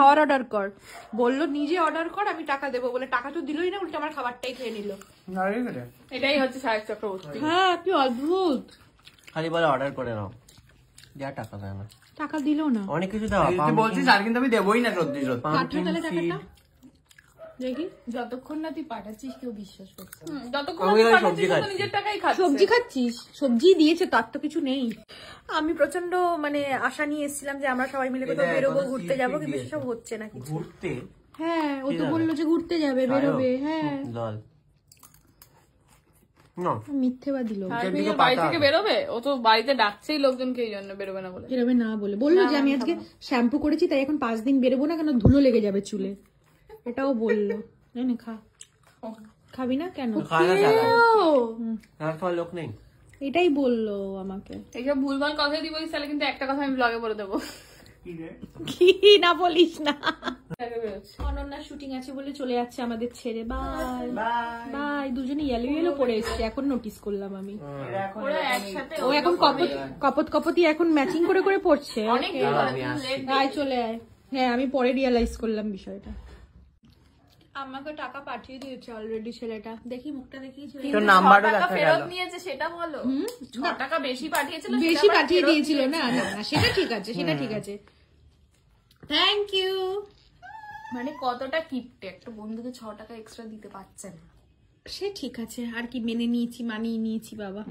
খাওয়ার অর্ডার কর, বললো নিজে অর্ডার কর, আমি টাকা দেবো বলে টাকা তো দিলই না, উল্টে আমার খাবারটাই খেয়ে নিল। এটাই হচ্ছে সাহেব চক্রবর্তী। হ্যাঁ কি অদ্ভুত, খালি বলে অর্ডার করে নাও, যা টাকা দেয় না, টাকা দিল না। অনেক কিছু দেওয়া বলছিস আর কিন্তু আমি দেবই না, সত্যি সত্যি। পাঠা তাহলে টাকাটা দেখি, যতক্ষণ না তুই পাঠাচ্ছিস কেউ বিশ্বাস করছে, নিজের টাকাই খাচ্ছিস। সবজি খাচ্ছিস, সবজি দিয়েছে, তার তো কিছু নেই। আমি প্রচন্ড মানে আশা নিয়ে এসেছিলাম যে আমরা সবাই মিলে কোথাও বেরোবো, ঘুরতে যাবো, কিন্তু সেসব হচ্ছে না কিছু। ঘুরতে? হ্যাঁ ও তো বললো যে ঘুরতে যাবে, বেরোবে। হ্যাঁ মিথ্যে বা দিল, বাড়ি থেকে বেরোবে, ও তো বাড়িতে ডাকছেই লোকজনকে, এই জন্য বেরোবে না বলে। বেরোবে না বলে বললো যে আমি আজকে শ্যাম্পু করেছি তাই এখন 5 দিন বেরোবো না, কেন ধুলো লেগে যাবে চুলে, এটাও বললো। জানি খা, খাবি না কেন? লোক নেই, এটাই বললো আমাকে। এইসব ভুলভাল কথাই দিব, তাহলে কিন্তু একটা কথা আমি ব্লগে বলে দেবো। কি না বলিস না। অনন্যার শুটিং আছে বলে চলে যাচ্ছে আমাদের ছেড়ে, বাই বাই। দুজনে ইয়েলো ইয়েলো পরে এসছে, এখন নোটিস করলাম আমি। ও এখন কপতি এখন ম্যাচিং করে করে পড়ছে। আয় চলে আয়। হ্যাঁ আমি পরে রিয়েলাইজ করলাম বিষয়টা। আমাকে টাকা পাঠিয়ে দিয়েছে অলরেডি ছেলেটা, দেখি মুখটা দেখিয়েছিল, তোর নাম্বারটা দেখা গেল। ফেরত নিয়েছে সেটা বলো। 6 টাকা বেশি পাঠিয়েছিল, বেশি পাঠিয়ে দিয়েছিল। না না সেটা ঠিক আছে, সেটা ঠিক আছে, থ্যাংক ইউ। মানে কতটা কিপটে, একটা বন্ধুকে 6 টাকা এক্সট্রা দিতে পারছে না। সে ঠিক আছে, আর কি মেনে নিয়েছি, মানিয়ে নিয়েছি বাবা।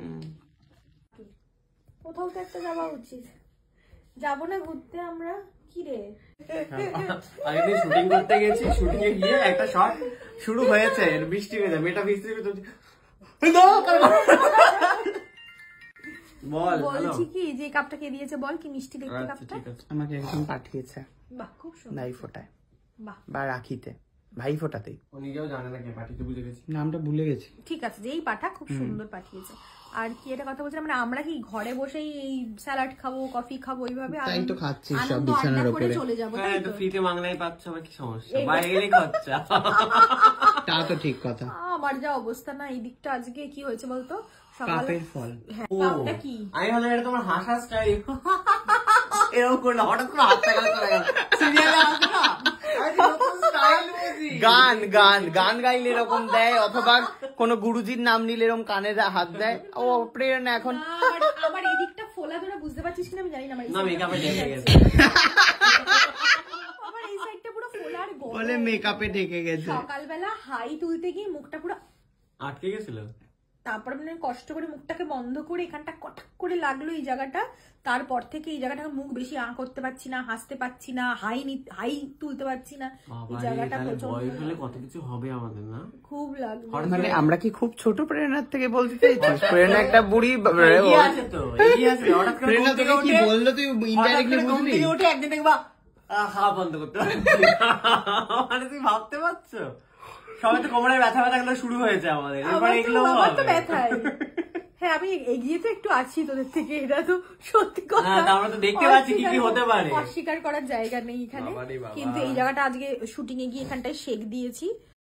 কোথাও তো একটা যাওয়া উচিত, যাবো না ঘুরতে আমরা? কি রে আমি শুটিং করতে গেছি, শুটিং এ গিয়ে একটা শট শুরু হয়েছে, বৃষ্টি হয়ে যাবে, এটা বৃষ্টি বল। বলছি কি যে কাপটা কে দিয়েছে বল, কি মিষ্টি দেখতে কাপটা। আমাকে একজন পাঠিয়েছে, বাহ খুব সুন্দর। ভাই ফোটায় বাহ বা রাখিতে, ভাই ফোটাতেই। ও নিজেও জানে না কে পাঠিয়েছে, বুঝে গেছি, নামটা ভুলে গেছি। ঠিক আছে, যেই পাঠা খুব সুন্দর পাঠিয়েছে। আর কি এটা কথা বলছিলাম, মানে আমরা কি ঘরে বসেই এই স্যালাড খাবো, কফি খাবো, এইভাবে তাই তো খাচ্ছি সব আনন্দ বিছানার আড্ডা করে উপরে। চলে যাবো। হ্যাঁ তো ফ্রিতে বাংলাই পাচ্ছ, আবার কি সমস্যা, বাইরে গেলে খরচা। তা তো ঠিক কথা। আমার যা অবস্থা না এই দিকটা, আজকে কি হয়েছে বলতো, সকালে কাপের ফল। হ্যাঁ কাপটা কি আমি ভাবলাম এটা তোমার হাসা স্টাইল, এরকম করলে হঠাৎ করে হাসতে গেলে চলে গেল। সিরিয়ালে আসে না গান গান গান গাইলে এরকম দেয়, অথবা কোন গুরুজির নাম নিলে এরকম কানে হাত দেয়। ও প্রেরণা এখন আমার এই দিকটা ফোলা, তোরা বুঝতে পারছিস কিনা আমি জানি না। না মেকআপে ঢেকে গেছে, আমার এই সাইডটা পুরো ফোলা আর গরম, বলে মেকআপে ঢেকে গেছে। সকালবেলা হাই তুলতে গিয়ে মুখটা পুরো আটকে গেছিল, তারপর মানে কষ্ট করে মুখটাকে বন্ধ করে এখানটা কটাক করে লাগলো এই জায়গাটা। তারপর থেকে এই জায়গাটা মুখ বেশি করতে পারছি না, হাসতে পারছি না, হাই তুলতে পারছি না। এই জায়গাটা কত কিছু হবে আমাদের না, খুব লাগলো। মানে আমরা কি খুব ছোট প্রেরণার থেকে বলতে চাইছিস? প্রেরণা একটা বুড়ি আছে তো, এগিয়ে আছে। হঠাৎ করে প্রেরণা তোকে কি বললো তুই ইনডাইরেক্টলি বুঝলি? উঠে একদিন দেখবা হাওয়া বন্ধ করতে পারছি, মানে তুমি ভাবতে পারছো, সবাই তো কোমরের ব্যথা ব্যথা গুলো শুরু হয়েছে আমাদের, এবার এগুলো আমার তো ব্যথায়। হ্যাঁ আমি এগিয়ে তো একটু আছি তোদের থেকে, এটা তো সত্যি কথা। আমরা তো দেখতে পাচ্ছি কি কি হতে পারে, অস্বীকার করার জায়গা নেই এখানে। কিন্তু এই জায়গাটা আজকে শুটিং এ গিয়ে এখানটায় শেক দিয়েছি,